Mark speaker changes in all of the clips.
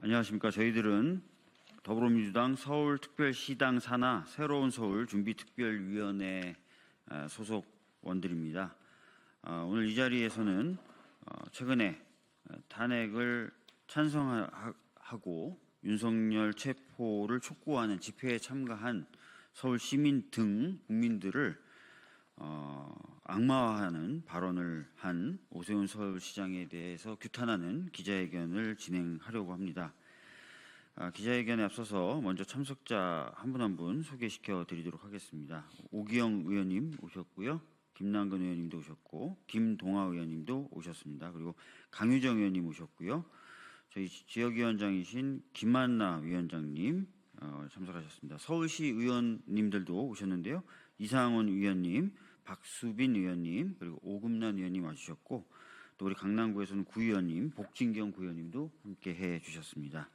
Speaker 1: 안녕하십니까. 저희들은 더불어민주당 서울특별시당 산하 새로운 서울 준비특별위원회 소속원들입니다. 오늘 이 자리에서는 최근에 탄핵을 찬성하고 윤석열 체포를 촉구하는 집회에 참가한 서울 시민 등 국민들을 악마화하는 발언을 한 오세훈 서울시장에 대해서 규탄하는 기자회견을 진행하려고 합니다. 기자회견에 앞서서 먼저 참석자 한 분 한 분 소개시켜 드리도록 하겠습니다. 오기영 의원님 오셨고요. 김남근 의원님도 오셨고, 김동아 의원님도 오셨습니다. 그리고 강유정 의원님 오셨고요. 저희 지역위원장이신 김한나 위원장님 참석하셨습니다. 서울시 의원님들도 오셨는데요. 이상훈 의원님, 박수빈 의원님, 그리고 오금란 의원님 와주셨고, 또 우리 강남구에서는 구의원님, 복진경 구의원님도 함께 해주셨습니다.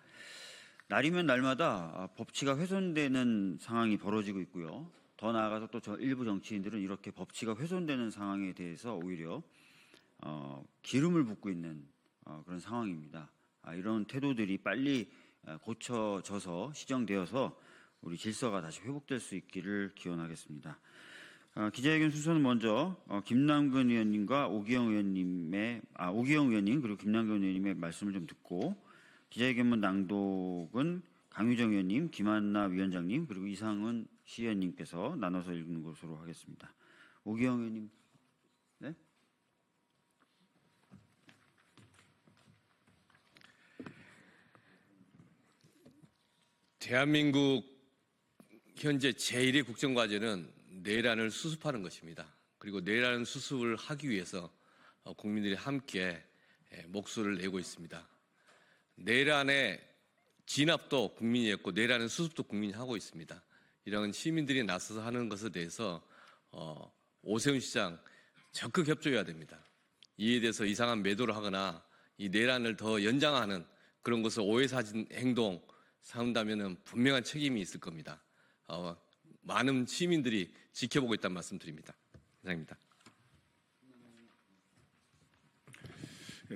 Speaker 1: 날이면 날마다 법치가 훼손되는 상황이 벌어지고 있고요. 더 나아가서 또 일부 정치인들은 이렇게 법치가 훼손되는 상황에 대해서 오히려 기름을 붓고 있는 그런 상황입니다. 이런 태도들이 빨리 고쳐져서 시정되어서 우리 질서가 다시 회복될 수 있기를 기원하겠습니다. 기자회견 순서는 먼저 김남근 의원님과 오기영 의원님 그리고 김남근 의원님의 말씀을 좀 듣고, 기자회견문 낭독은 강유정 의원님, 김한나 위원장님, 그리고 이상은 시의원님께서 나눠서 읽는 것으로 하겠습니다. 오기영 의원님. 네?
Speaker 2: 대한민국 현재 제1의 국정과제는 내란을 수습하는 것입니다. 그리고 내란 수습을 하기 위해서 국민들이 함께 목소리를 내고 있습니다. 내란의 진압도 국민이 했고 내란의 수습도 국민이 하고 있습니다. 이런 시민들이 나서서 하는 것에 대해서 오세훈 시장 적극 협조해야 됩니다. 이에 대해서 이상한 매도를 하거나 이 내란을 더 연장하는 그런 것을 오해사진 행동 삼다면은 분명한 책임이 있을 겁니다. 많은 시민들이 지켜보고 있다는 말씀 드립니다. 이상입니다.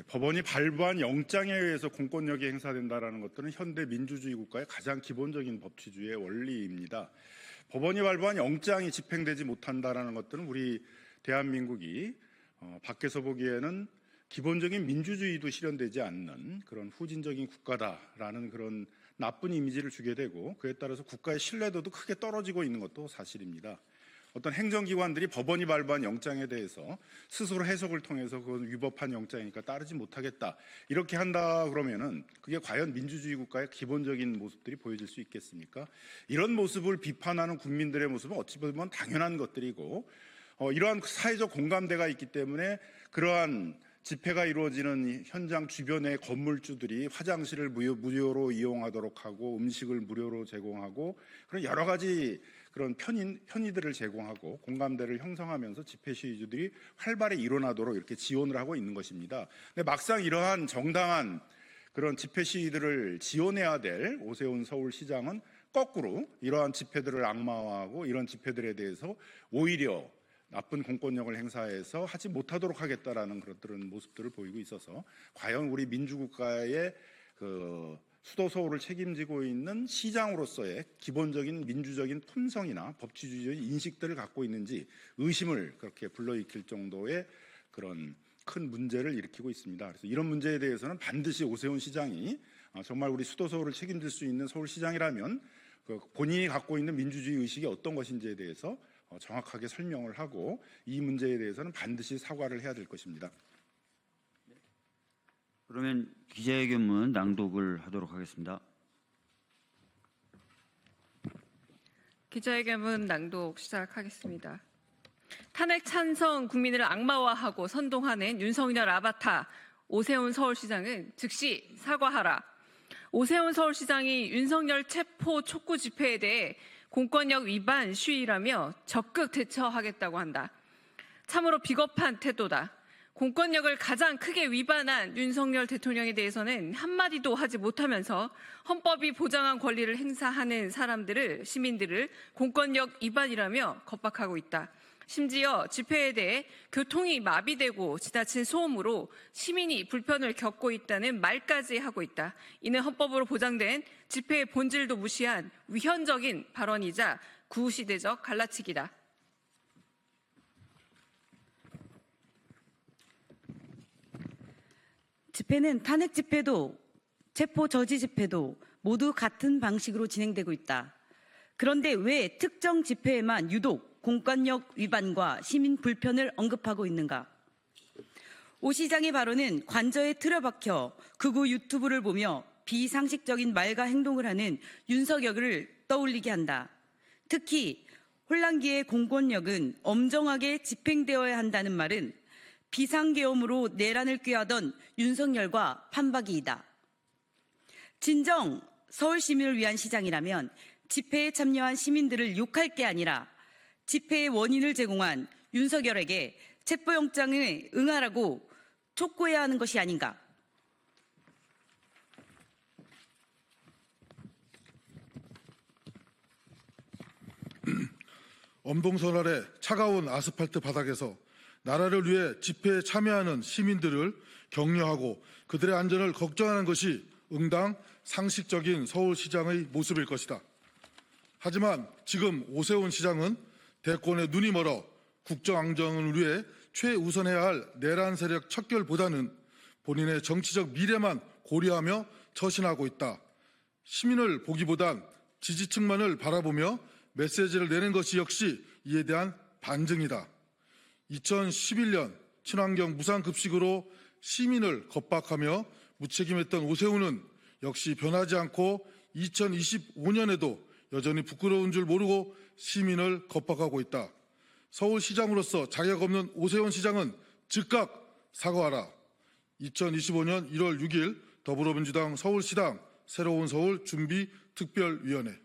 Speaker 3: 법원이 발부한 영장에 의해서 공권력이 행사된다는 것들은 현대 민주주의 국가의 가장 기본적인 법치주의의 원리입니다. 법원이 발부한 영장이 집행되지 못한다는 것들은 우리 대한민국이 밖에서 보기에는 기본적인 민주주의도 실현되지 않는 그런 후진적인 국가다라는 그런 나쁜 이미지를 주게 되고, 그에 따라서 국가의 신뢰도도 크게 떨어지고 있는 것도 사실입니다. 어떤 행정기관들이 법원이 발부한 영장에 대해서 스스로 해석을 통해서 그건 위법한 영장이니까 따르지 못하겠다 이렇게 한다 그러면은 그게 과연 민주주의 국가의 기본적인 모습들이 보여질 수 있겠습니까? 이런 모습을 비판하는 국민들의 모습은 어찌 보면 당연한 것들이고, 이러한 사회적 공감대가 있기 때문에 그러한 집회가 이루어지는 현장 주변의 건물주들이 화장실을 무료로 이용하도록 하고 음식을 무료로 제공하고 그런 여러 가지 그런 편의들을 제공하고 공감대를 형성하면서 집회 시위들이 활발히 일어나도록 이렇게 지원을 하고 있는 것입니다. 근데 막상 이러한 정당한 그런 집회 시위들을 지원해야 될 오세훈 서울시장은 거꾸로 이러한 집회들을 악마화하고 이런 집회들에 대해서 오히려 나쁜 공권력을 행사해서 하지 못하도록 하겠다라는 그런 모습들을 보이고 있어서, 과연 우리 민주국가의 그 수도 서울을 책임지고 있는 시장으로서의 기본적인 민주적인 품성이나 법치주의적인 인식들을 갖고 있는지 의심을 그렇게 불러일으킬 정도의 그런 큰 문제를 일으키고 있습니다. 그래서 이런 문제에 대해서는 반드시 오세훈 시장이 정말 우리 수도 서울을 책임질 수 있는 서울시장이라면 본인이 갖고 있는 민주주의 의식이 어떤 것인지에 대해서 정확하게 설명을 하고 이 문제에 대해서는 반드시 사과를 해야 될 것입니다.
Speaker 1: 그러면 기자회견문 낭독을 하도록 하겠습니다.
Speaker 4: 기자회견문 낭독 시작하겠습니다. 탄핵 찬성 국민을 악마화하고 선동하는 윤석열 아바타 오세훈 서울시장은 즉시 사과하라. 오세훈 서울시장이 윤석열 체포 촉구 집회에 대해 공권력 위반 시위라며 적극 대처하겠다고 한다. 참으로 비겁한 태도다. 공권력을 가장 크게 위반한 윤석열 대통령에 대해서는 한마디도 하지 못하면서 헌법이 보장한 권리를 행사하는 시민들을 공권력 위반이라며 겁박하고 있다. 심지어 집회에 대해 교통이 마비되고 지나친 소음으로 시민이 불편을 겪고 있다는 말까지 하고 있다. 이는 헌법으로 보장된 집회의 본질도 무시한 위헌적인 발언이자 구시대적 갈라치기다.
Speaker 5: 집회는 탄핵 집회도 체포 저지 집회도 모두 같은 방식으로 진행되고 있다. 그런데 왜 특정 집회에만 유독 공권력 위반과 시민 불편을 언급하고 있는가? 오 시장의 발언은 관저에 틀어박혀 극우 유튜브를 보며 비상식적인 말과 행동을 하는 윤석열을 떠올리게 한다. 특히 혼란기의 공권력은 엄정하게 집행되어야 한다는 말은 비상계엄으로 내란을 꾀하던 윤석열과 판박이이다. 진정 서울 시민을 위한 시장이라면 집회에 참여한 시민들을 욕할 게 아니라 집회의 원인을 제공한 윤석열에게 체포영장에 응하라고 촉구해야 하는 것이 아닌가.
Speaker 6: 엄동설 아래 차가운 아스팔트 바닥에서 나라를 위해 집회에 참여하는 시민들을 격려하고 그들의 안전을 걱정하는 것이 응당 상식적인 서울시장의 모습일 것이다. 하지만 지금 오세훈 시장은 대권에 눈이 멀어 국정안정을 위해 최우선해야 할 내란 세력 척결보다는 본인의 정치적 미래만 고려하며 처신하고 있다. 시민을 보기보단 지지층만을 바라보며 메시지를 내는 것이 역시 이에 대한 반증이다. 2011년 친환경 무상급식으로 시민을 겁박하며 무책임했던 오세훈은 역시 변하지 않고 2025년에도 여전히 부끄러운 줄 모르고 시민을 겁박하고 있다. 서울시장으로서 자격 없는 오세훈 시장은 즉각 사과하라. 2025년 1월 6일 더불어민주당 서울시당 새로운 서울 준비 특별위원회.